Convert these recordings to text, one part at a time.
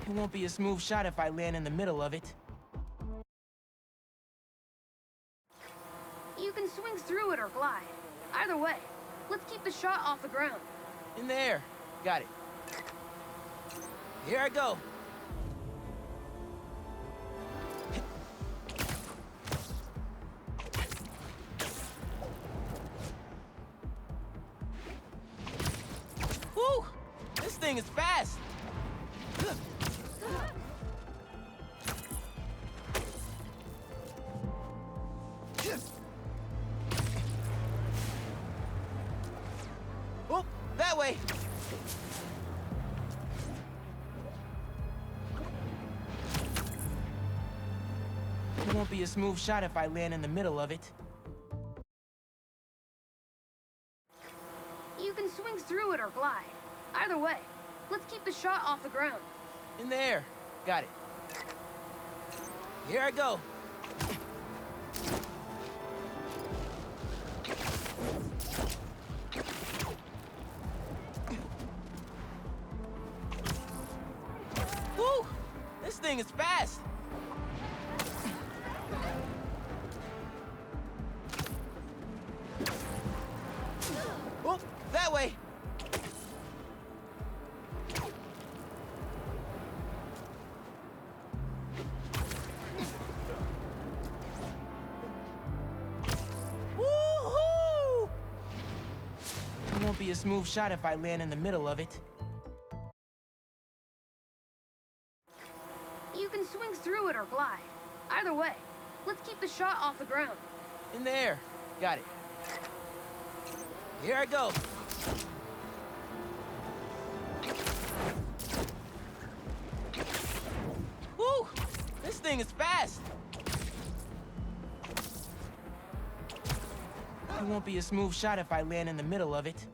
It won't be a smooth shot if I land in the middle of it. You can swing through it or glide. Either way, let's keep the shot off the ground. In the air. Got it. Here I go. Woo! This thing is fast. Oh, that way. It won't be a smooth shot if I land in the middle of it. You can swing through it or glide. Either way, let's keep the shot off the ground. In the air. Got it. Here I go. Woo! This thing is fast. Oh, that way. Woo-hoo! It won't be a smooth shot if I land in the middle of it. You can swing through it or glide. Either way, let's keep the shot off the ground. In the air. Got it. Here I go. Woo! This thing is fast. It won't be a smooth shot if I land in the middle of it.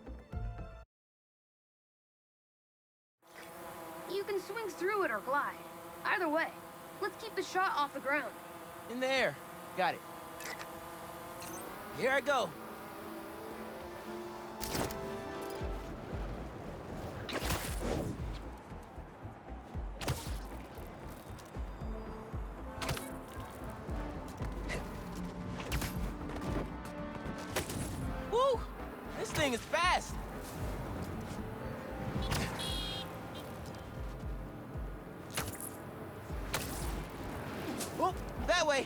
You can swing through it or glide. Either way, let's keep the shot off the ground. In the air. Got it. Here I go. Woo! This thing is fast. Oh, that way.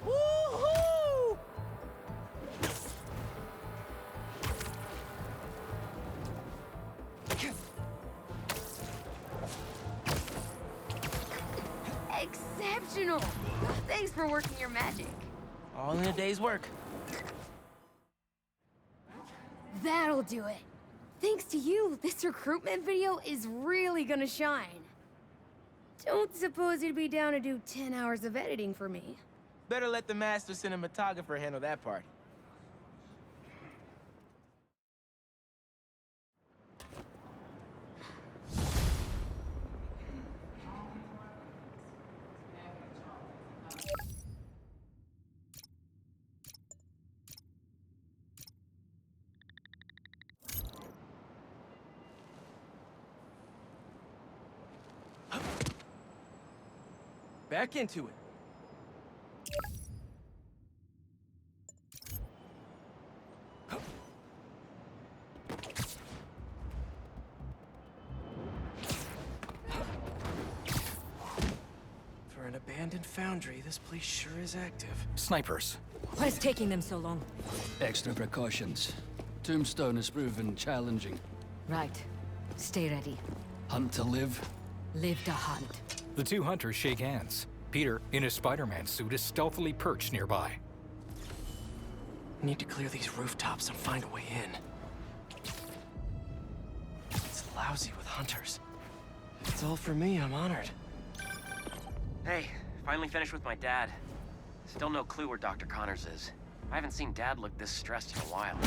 Woo-hoo! Exceptional! Thanks for working your magic. All in a day's work. That'll do it. Thanks to you, this recruitment video is really gonna shine. Don't suppose you'd be down to do 10 hours of editing for me. Better let the master cinematographer handle that part. Back into it. For an abandoned foundry, this place sure is active. Snipers. What is taking them so long? Extra precautions. Tombstone has proven challenging. Right. Stay ready. Hunt to live. Live to hunt. The two hunters shake hands. Peter, in his Spider-Man suit, is stealthily perched nearby. Need to clear these rooftops and find a way in. It's lousy with hunters. If it's all for me, I'm honored. Hey, finally finished with my dad. Still no clue where Dr. Connors is. I haven't seen Dad look this stressed in a while.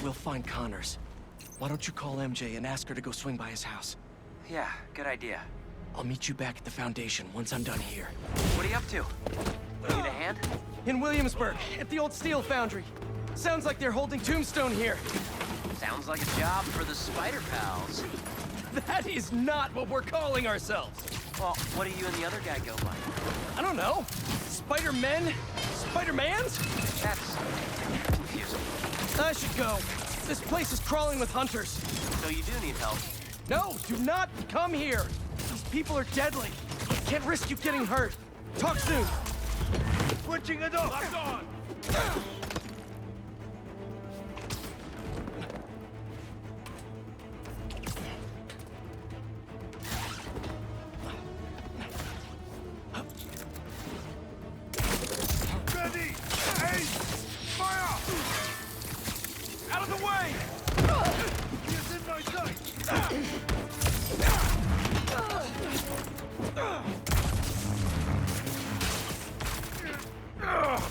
We'll find Connors. Why don't you call MJ and ask her to go swing by his house? Yeah, good idea. I'll meet you back at the Foundation once I'm done here. What are you up to? Need a hand? In Williamsburg, at the old steel foundry. Sounds like they're holding Tombstone here. Sounds like a job for the Spider Pals. That is not what we're calling ourselves. Well, what do you and the other guy go by? I don't know. Spider-Men? Spider-Mans? That's confusing. I should go. This place is crawling with hunters. So you do need help. No, do not come here. These people are deadly. Can't risk you getting hurt. Talk soon. Switching it up! Locked on! Ready! Aim! Fire! Out of the way! He's in my sight!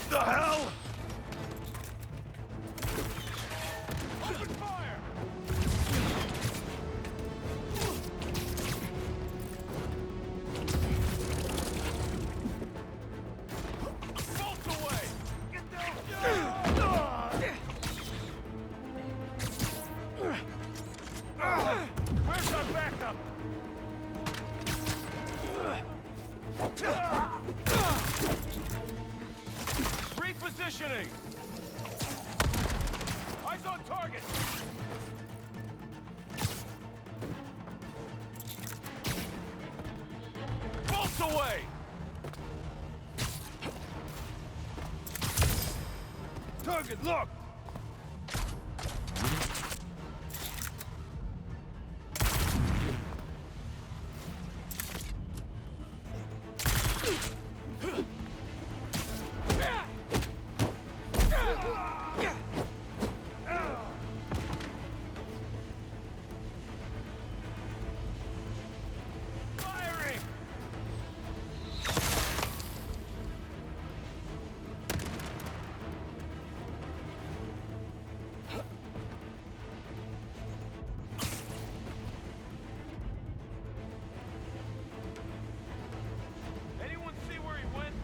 The hell? Open fire! Bolt away! Get down! Where's our backup? Repositioning! Eyes on target! Bolts away! Target, look! Firing! Anyone see where he went?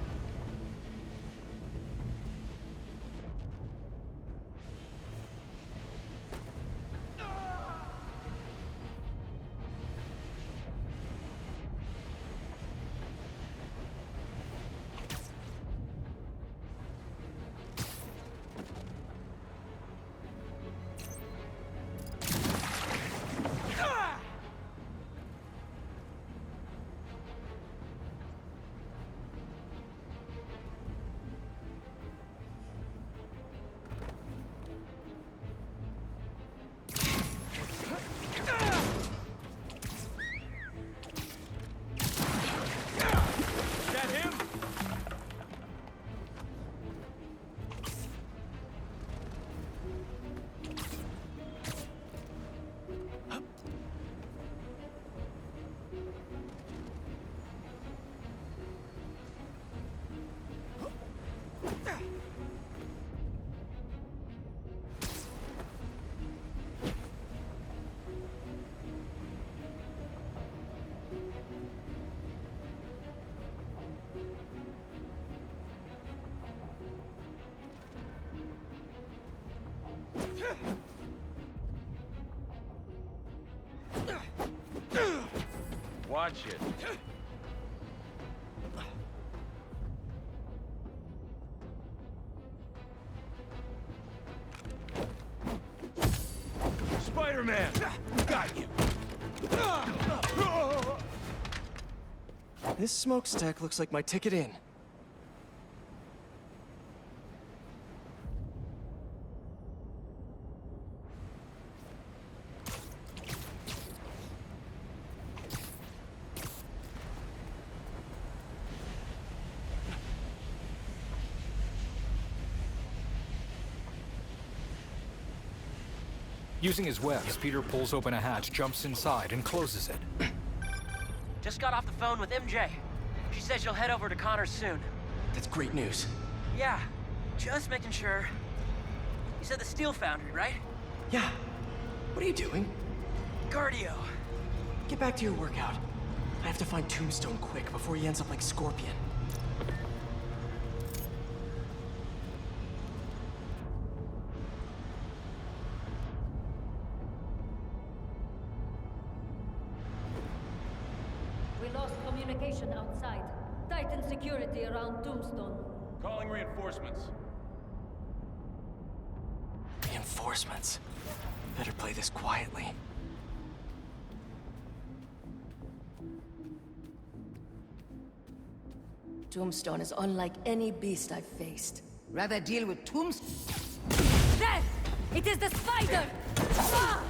Is that him? Watch it. Spider-Man! Got you! This smokestack looks like my ticket in. Using his webs, Peter pulls open a hatch, jumps inside, and closes it. Just got off the phone with MJ. She says she'll head over to Connors soon. That's great news. Yeah, just making sure. You said the steel foundry, right? Yeah. What are you doing? Cardio. Get back to your workout. I have to to find Tombstone quick before he ends up like Scorpion. We lost communication outside. Tighten security around Tombstone. Calling reinforcements. Reinforcements. Better play this quietly. Tombstone is unlike any beast I've faced. Rather deal with Tombstone. Death! It is the spider! Ah!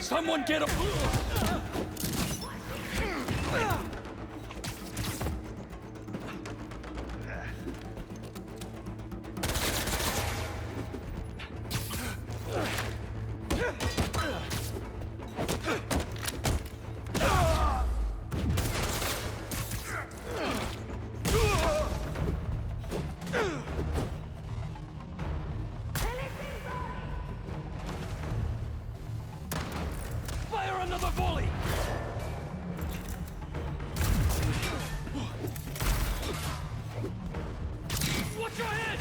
Someone get him! Fire another volley! Watch your head!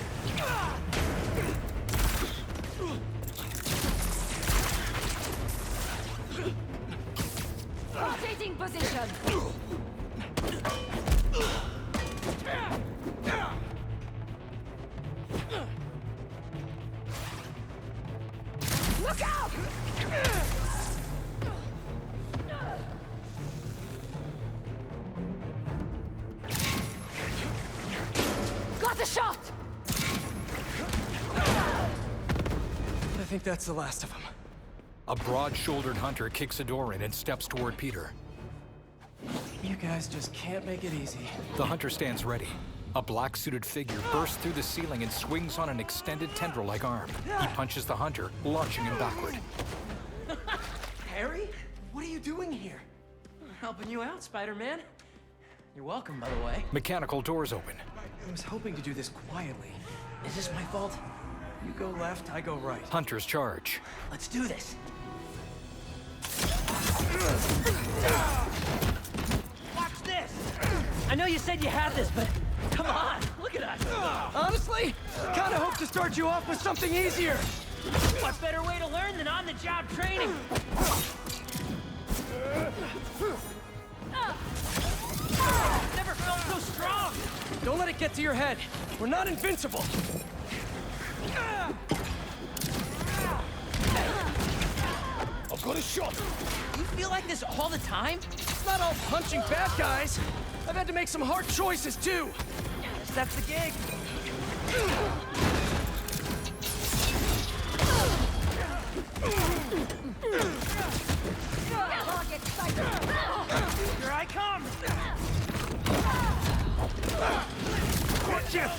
Rotating position! Look out! Got the shot! I think that's the last of them. A broad-shouldered hunter kicks a door in and steps toward Peter. You guys just can't make it easy. The hunter stands ready. A black-suited figure bursts through the ceiling and swings on an extended tendril-like arm. He punches the hunter, launching him backward. Harry? What are you doing here? Helping you out, Spider-Man. You're welcome, by the way. Mechanical doors open. I was hoping to do this quietly. Is this my fault? You go left, I go right. Hunters charge. Let's do this. Watch this! I know you said you had this, but come on, look at us! Honestly, kinda hope to start you off with something easier. What better way to learn than on-the-job training? Never felt so strong! Don't let it get to your head. We're not invincible. I've got a shot! You feel like this all the time? It's not all punching bad guys. I've had to make some hard choices, too. Guess that's the gig. Here I come! Gotcha!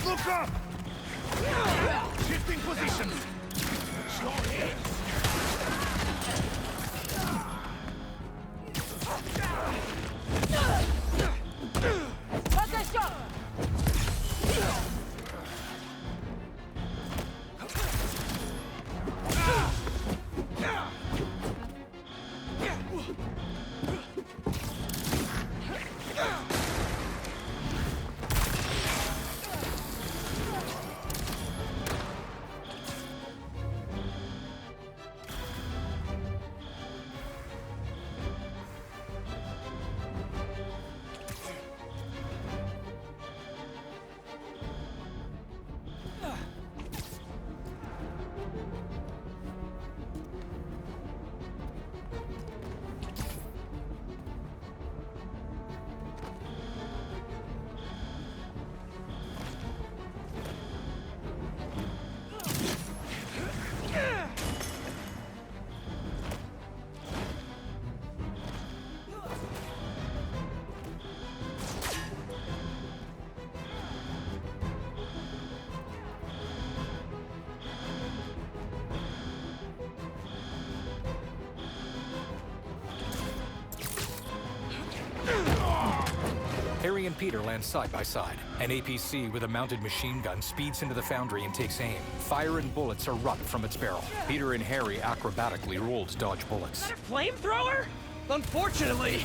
Look up! Shifting position! Slow hit! and Peter land side by side. An APC with a mounted machine gun speeds into the foundry and takes aim. Fire and bullets erupt from its barrel. Peter and Harry acrobatically roll to dodge bullets. Is that a flamethrower? Unfortunately,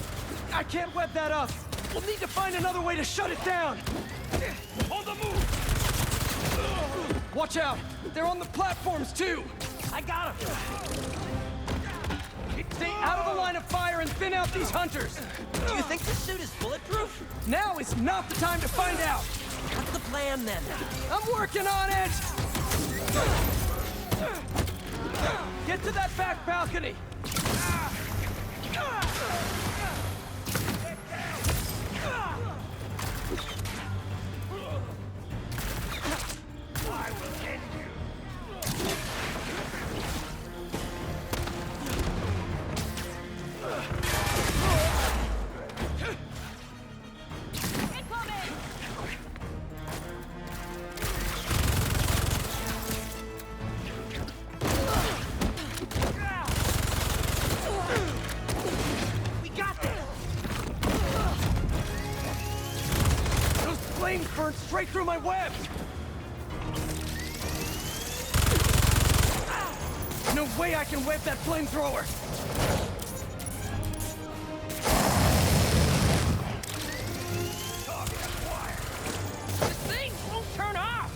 I can't web that up. We'll need to find another way to shut it down. On the move! Watch out! They're on the platforms too! I got him. Stay out of the line of fire and thin out these hunters! Do you think this suit is bulletproof? Now is not the time to find out! What's the plan then? I'm working on it! Get to that back balcony! I will end you! We got this! Those flames burn straight through my webs! No way I can web that flamethrower! This thing won't turn off!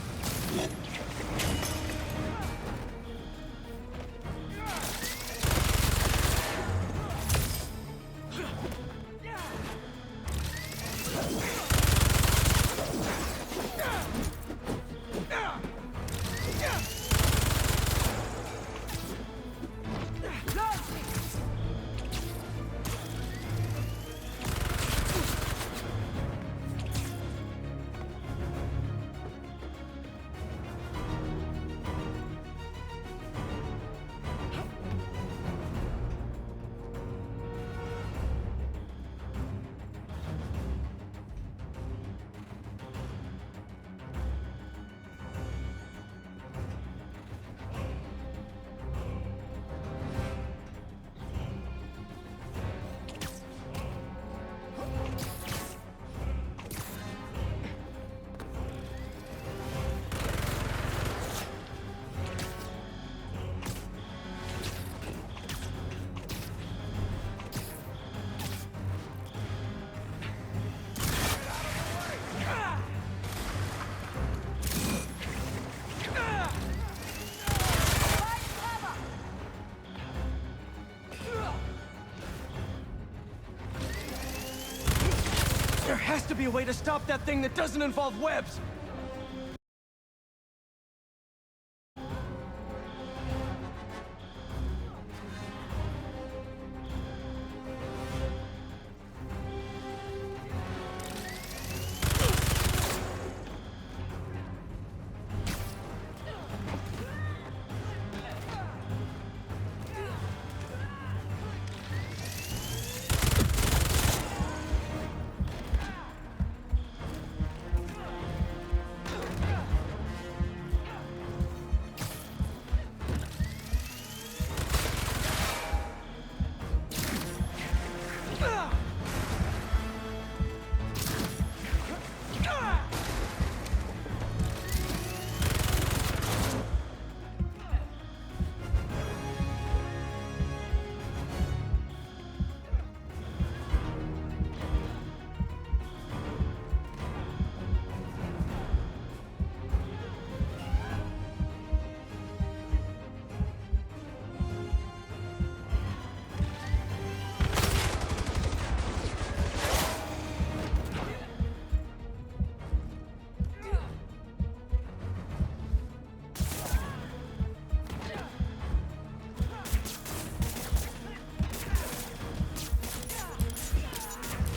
There has to be a way to stop that thing that doesn't involve webs!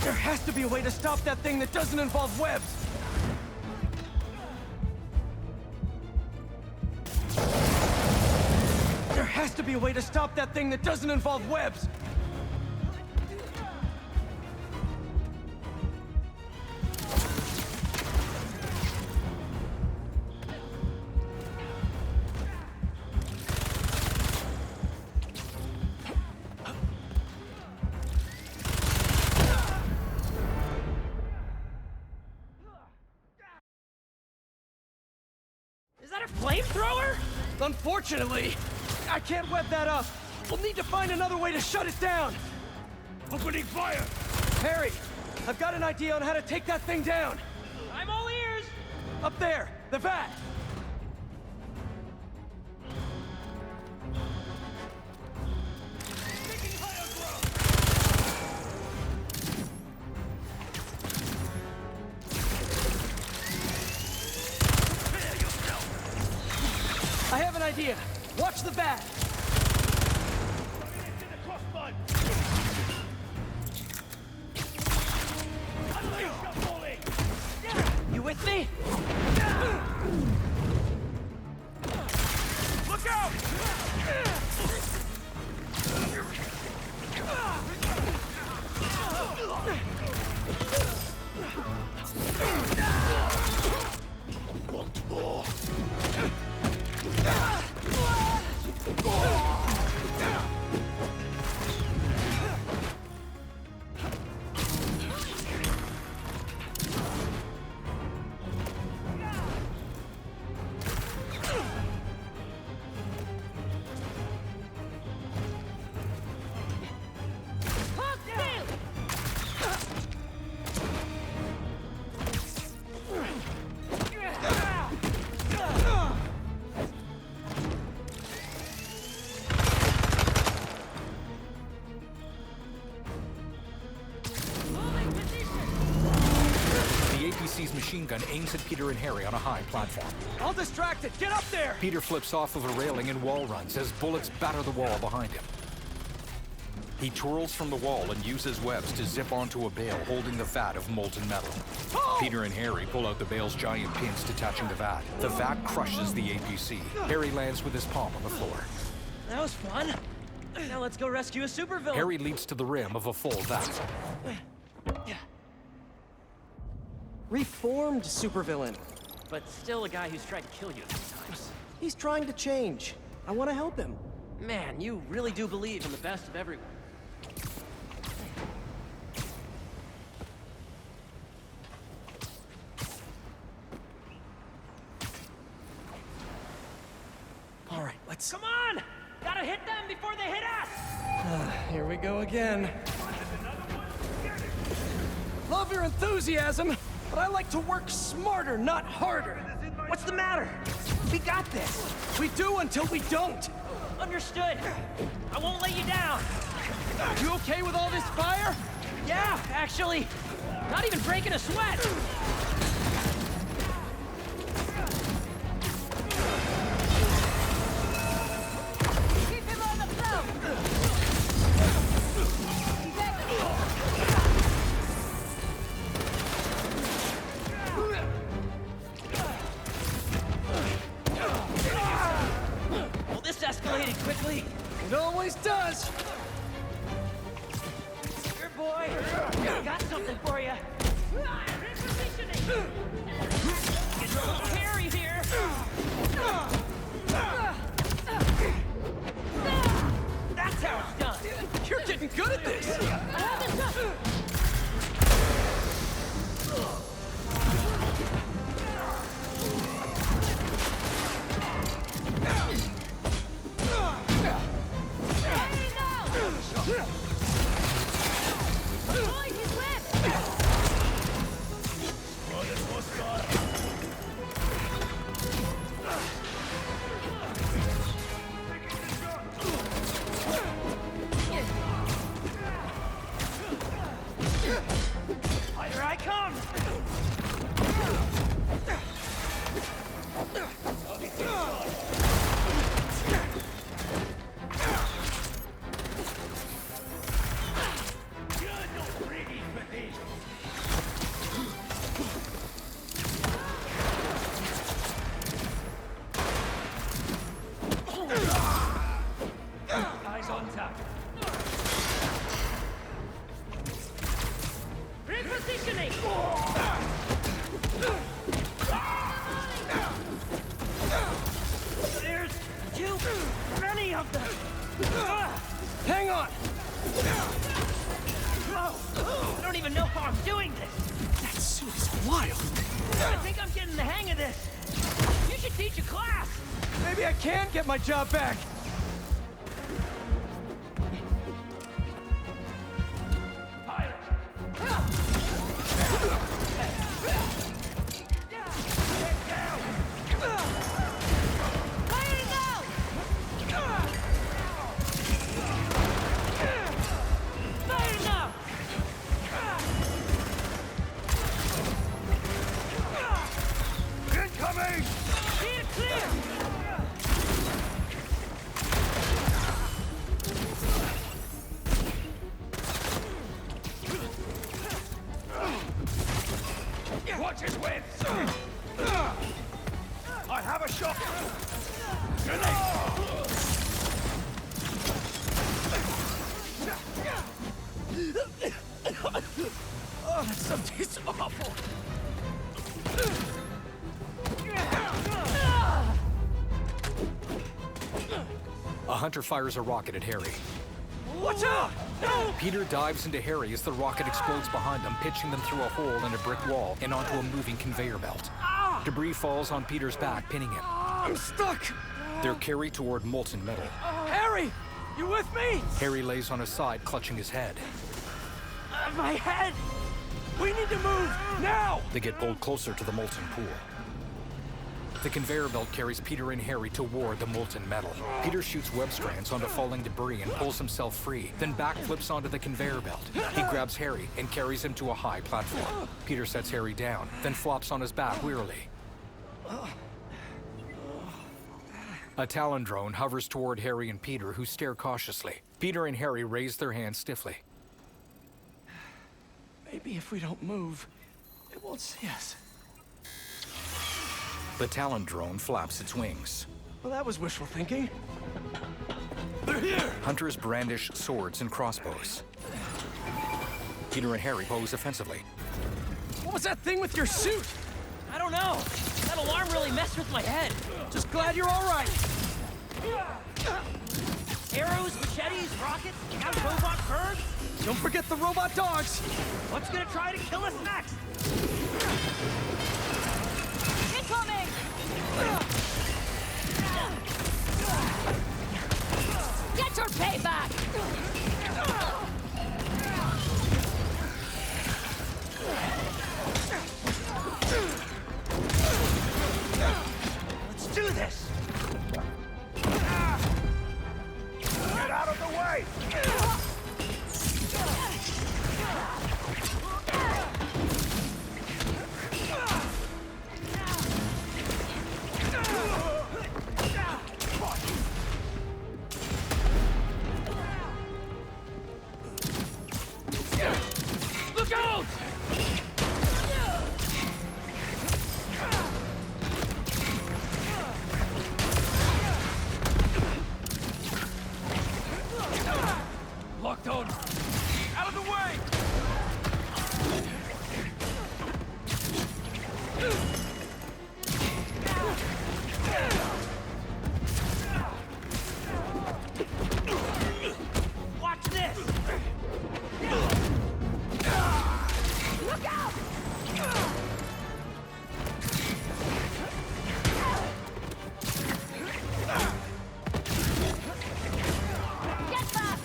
There has to be a way to stop that thing that doesn't involve webs! There has to be a way to stop that thing that doesn't involve webs! flamethrower? Unfortunately, I can't web that up. We'll need to find another way to shut it down. Opening fire! Harry, I've got an idea on how to take that thing down. I'm all ears! Up there, the vat. Taking higher ground! Prepare yourself! I have an idea. Watch the vat. In the crossbud! Unleash your volley! You with me? Look out! Want more? The APC's machine gun aims at Peter and Harry on a high platform. I'll distract it. Get up there. Peter flips off of a railing and wall runs as bullets batter the wall behind him. He twirls from the wall and uses webs to zip onto a bale holding the vat of molten metal. Peter and Harry pull out the bale's giant pins detaching the vat. The vat crushes the APC. Harry lands with his palm on the floor. That was fun. Now let's go rescue a supervillain. Harry leaps to the rim of a full vat. Reformed supervillain. But still a guy who's tried to kill you sometimes. He's trying to change. I want to help him. Man, you really do believe in the best of everyone. All right, let's... Come on! Gotta hit them before they hit us! Here we go again. Love your enthusiasm, but I like to work smarter, not harder. What's the matter? We got this! We do until we don't. Understood. I won't let you down. You okay with all this fire? Yeah, actually. Not even breaking a sweat. Keep him on the float! Well, this escalated quickly. It always does. Here, boy. Got something for you. Repositioning. Get a little hairy here. That's how it's done. You're getting good at this. Here I come. Eyes on target. Repositioning! There's too many of them! Hang on. Whoa! I don't even know how I'm doing this! That suit is wild. I think I'm getting the hang of this! You should teach a class! Maybe I can get my job back. Incoming! Steer clear! Watch his width! I have a shot! Oh, that stuff tastes awful. A hunter fires a rocket at Harry. Watch out! No! Peter dives into Harry as the rocket explodes behind them, pitching them through a hole in a brick wall and onto a moving conveyor belt. Debris falls on Peter's back, pinning him. I'm stuck! They're carried toward molten metal. Harry! You with me? Harry lays on his side, clutching his head. My head! We need to move! Now! They get pulled closer to the molten pool. The conveyor belt carries Peter and Harry toward the molten metal. Peter shoots web strands onto falling debris and pulls himself free, then backflips onto the conveyor belt. He grabs Harry and carries him to a high platform. Peter sets Harry down, then flops on his back wearily. A Talon drone hovers toward Harry and Peter, who stare cautiously. Peter and Harry raise their hands stiffly. Maybe if we don't move, it won't see us. The Talon drone flaps its wings. Well, that was wishful thinking. They're here! Hunters brandish swords and crossbows. Peter and Harry pose offensively. What was that thing with your suit? I don't know. That alarm really messed with my head. Just glad you're all right. Arrows, machetes, rockets, got robot birds. Don't forget the robot dogs. What's gonna try to kill us next? Incoming! Get your payback! Let's do this! Get out of the way! Look out! Locked on! Out of the way! Watch this! Look out! Get back!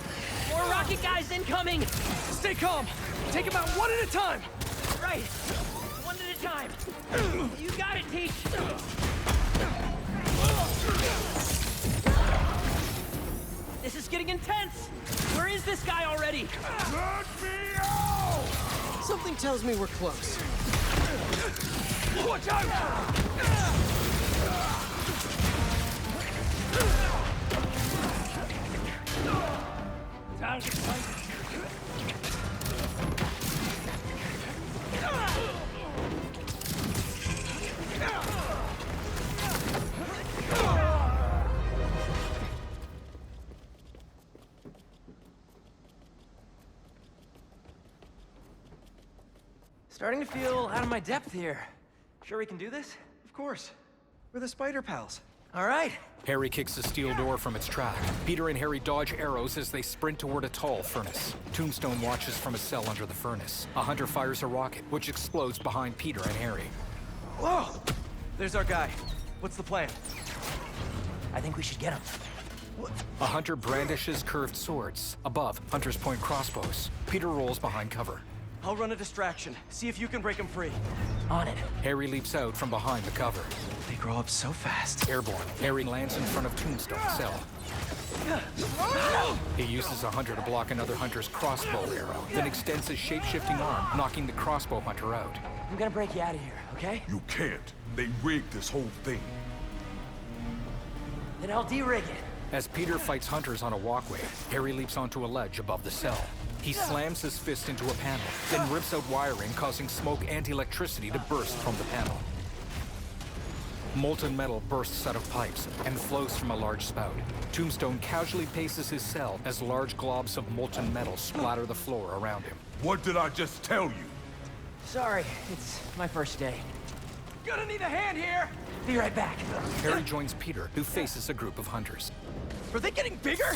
More rocket guys incoming! Stay calm. Take them out one at a time. Right! One at a time! You got it, Teach! This is getting intense! Where is this guy already? Let me out! Something tells me we're close. Watch out! Target sighted. Starting to feel out of my depth here. Sure we can do this? Of course. We're the Spider Pals. All right. Harry kicks a steel door from its track. Peter and Harry dodge arrows as they sprint toward a tall furnace. Tombstone watches from a cell under the furnace. A hunter fires a rocket, which explodes behind Peter and Harry. Whoa! There's our guy. What's the plan? I think we should get him. A hunter brandishes curved swords. Above, hunters point crossbows. Peter rolls behind cover. I'll run a distraction. See if you can break him free. On it. Harry leaps out from behind the cover. They grow up so fast. Airborne, Harry lands in front of Tombstone's cell. He uses a hunter to block another hunter's crossbow arrow, then extends his shape-shifting arm, knocking the crossbow hunter out. I'm gonna break you out of here, okay? You can't. They rigged this whole thing. Then I'll de-rig it. As Peter fights hunters on a walkway, Harry leaps onto a ledge above the cell. He slams his fist into a panel, then rips out wiring, causing smoke and electricity to burst from the panel. Molten metal bursts out of pipes and flows from a large spout. Tombstone casually paces his cell as large globs of molten metal splatter the floor around him. What did I just tell you? Sorry, it's my first day. Gonna need a hand here! Be right back. Harry joins Peter, who faces a group of hunters. Are they getting bigger?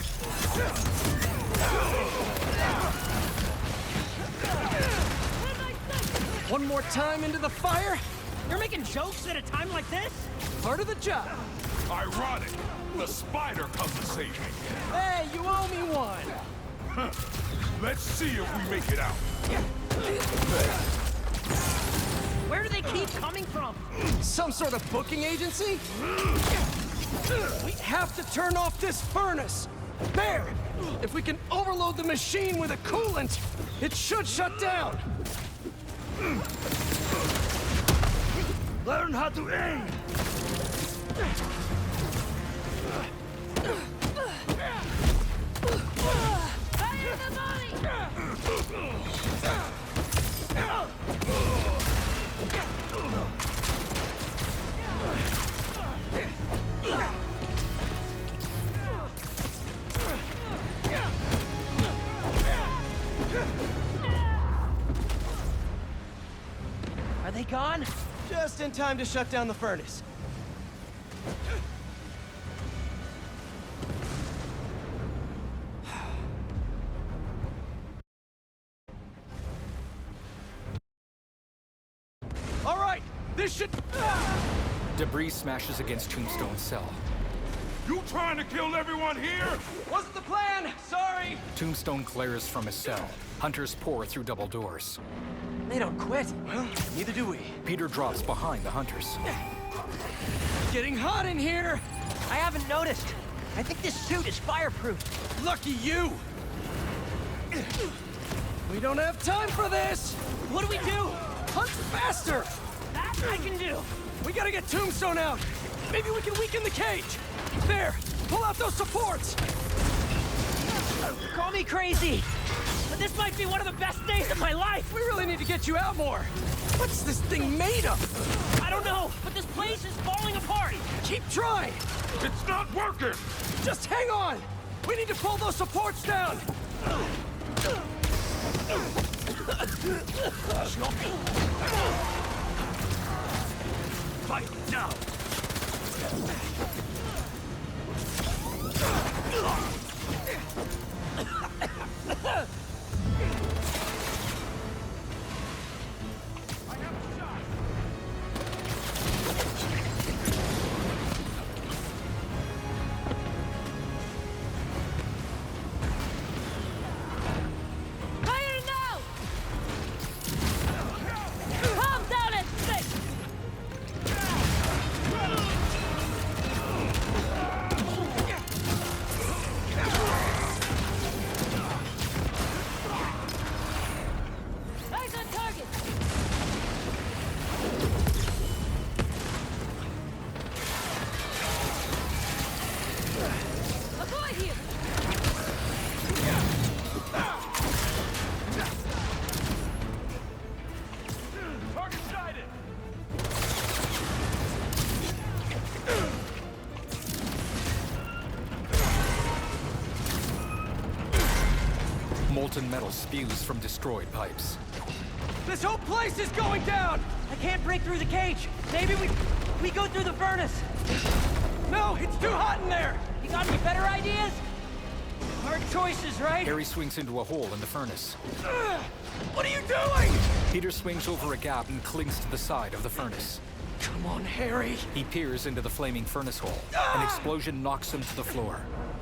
One more time into the fire? You're making jokes at a time like this? Part of the job. Ironic. The spider comes to save me. Hey, you owe me one. Let's see if we make it out. Where do they keep coming from? Some sort of booking agency? We have to turn off this furnace. There! If we can overload the machine with a coolant, it should shut down. Learn how to aim! Fire the body! Are they gone? Just in time to shut down the furnace. All right, this should... Debris smashes against Tombstone's cell. You trying to kill everyone here? Wasn't the plan, sorry! Tombstone glares from his cell. Hunters pour through double doors. They don't quit. Well, neither do we. Peter drops behind the hunters. Getting hot in here! I haven't noticed. I think this suit is fireproof. Lucky you! We don't have time for this! What do we do? Hunt faster! That I can do. We gotta get Tombstone out! Maybe we can weaken the cage! There! Pull out those supports! Call me crazy, but this might be one of the best days of my life! We really need to get you out more! What's this thing made of? I don't know, but this place is falling apart! Keep trying! It's not working! Just hang on! We need to pull those supports down! Fight now! Fire now! Calm down and stick! Eyes on target! Avoid here! Target sighted! Molten metal spews from destroyed pipes. This whole place is going down! I can't break through the cage. Maybe we go through the furnace. No, it's too hot in there! You got any better ideas? Hard choices, right? Harry swings into a hole in the furnace. What are you doing? Peter swings over a gap and clings to the side of the furnace. Come on, Harry. He peers into the flaming furnace hole. An explosion knocks him to the floor.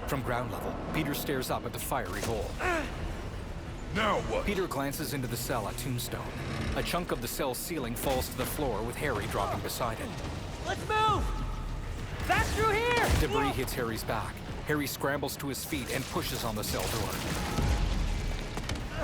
From ground level, Peter stares up at the fiery hole. Now what? Peter glances into the cell at Tombstone. A chunk of the cell's ceiling falls to the floor with Harry dropping beside it. Let's move! Back through here! Debris hits Harry's back. Harry scrambles to his feet and pushes on the cell door.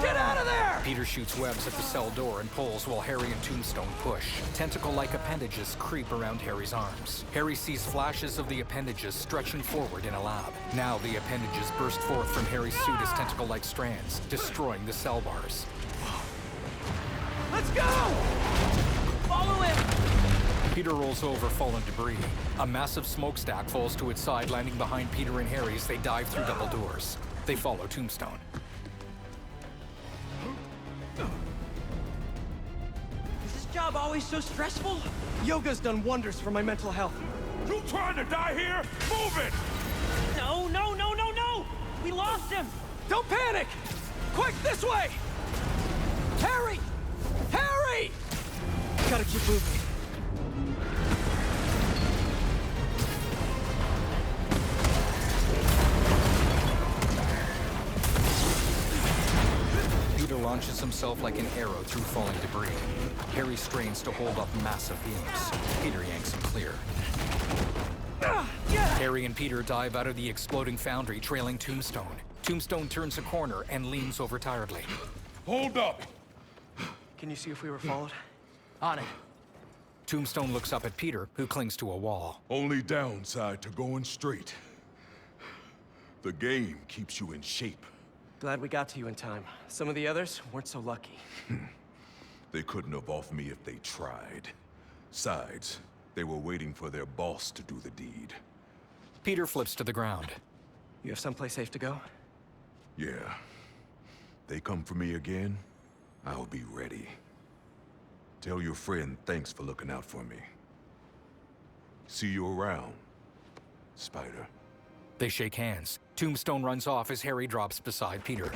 Get out of there! Peter shoots webs at the cell door and pulls while Harry and Tombstone push. Tentacle-like appendages creep around Harry's arms. Harry sees flashes of the appendages stretching forward in a lab. Now the appendages burst forth from Harry's suit as tentacle-like strands, destroying the cell bars. Let's go! Follow him! Peter rolls over fallen debris. A massive smokestack falls to its side, landing behind Peter and Harry as they dive through double doors. They follow Tombstone. Is this job always so stressful? Yoga's done wonders for my mental health. You trying to die here? Move it! No, no, no, no, no! We lost him! Don't panic! Quick, this way! Harry! Harry! Gotta keep moving. Peter launches himself like an arrow through falling debris. Harry strains to hold up massive beams. Peter yanks him clear. Harry and Peter dive out of the exploding foundry, trailing Tombstone. Tombstone turns a corner and leans over tiredly. Hold up! Can you see if we were followed? On it. Tombstone looks up at Peter, who clings to a wall. Only downside to going straight. The game keeps you in shape. Glad we got to you in time. Some of the others weren't so lucky. They couldn't have off me if they tried. Besides, they were waiting for their boss to do the deed. Peter flips to the ground. You have someplace safe to go? Yeah. They come for me again, I'll be ready. Tell your friend thanks for looking out for me. See you around, Spider. They shake hands. Tombstone runs off as Harry drops beside Peter.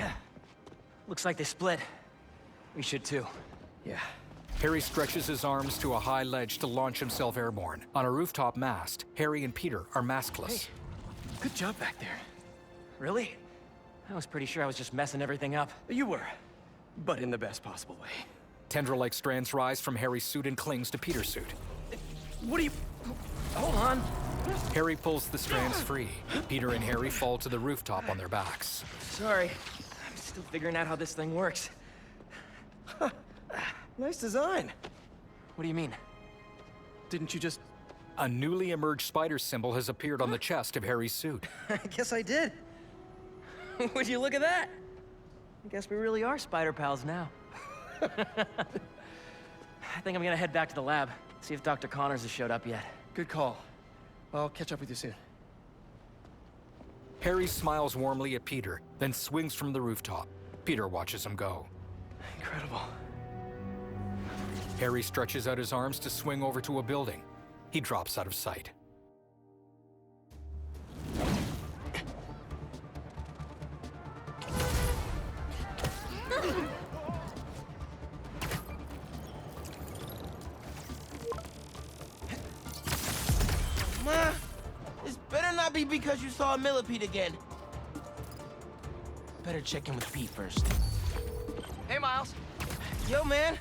Looks like they split. We should too. Yeah. Harry stretches his arms to a high ledge to launch himself airborne. On a rooftop mast, Harry and Peter are maskless. Hey, good job back there. Really? I was pretty sure I was just messing everything up. You were, but in the best possible way. Tendril-like strands rise from Harry's suit and clings to Peter's suit. What are you... Hold on. Harry pulls the strands free. Peter and Harry fall to the rooftop on their backs. Sorry. I'm still figuring out how this thing works. Nice design. What do you mean? Didn't you just... A newly emerged spider symbol has appeared on the chest of Harry's suit. I guess I did. Would you look at that? I guess we really are spider pals now. I think I'm gonna head back to the lab, see if Dr. Connors has showed up yet. Good call. I'll catch up with you soon. Harry smiles warmly at Peter, then swings from the rooftop. Peter watches him go. Incredible. Harry stretches out his arms to swing over to a building. He drops out of sight. Ma, this better not be because you saw a millipede again. Better check in with Pete first. Hey, Miles. Yo, man.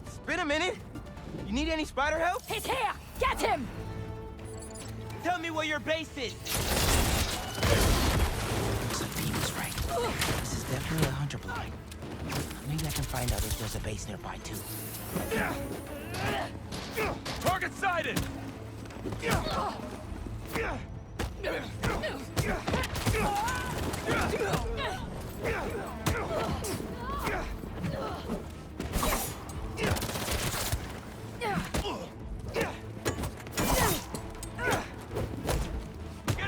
It's been a minute. You need any spider help? He's here! Get him! Tell me where your base is. So Pete was right. This is definitely a hunter block. Maybe I can find out if there's a base nearby, too. Target sighted! Get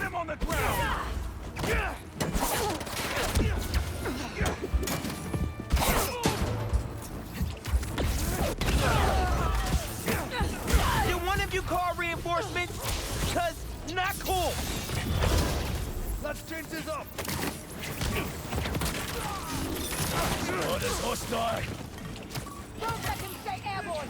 him on the ground! Did one of you call reinforcements? Because not cool. Let's change this up! Oh, this hostile! Don't let him stay airborne!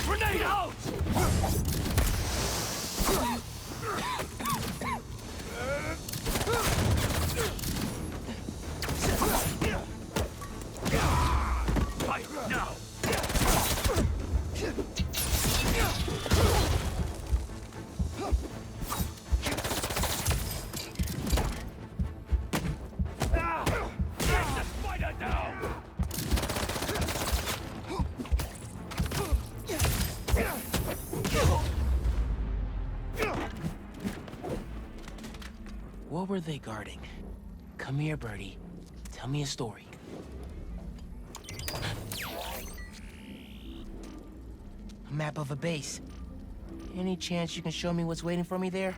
Grenade out! Fire now! Take the spider down! What were they guarding? Come here, Birdie. Tell me a story. A map of a base. Any chance you can show me what's waiting for me there?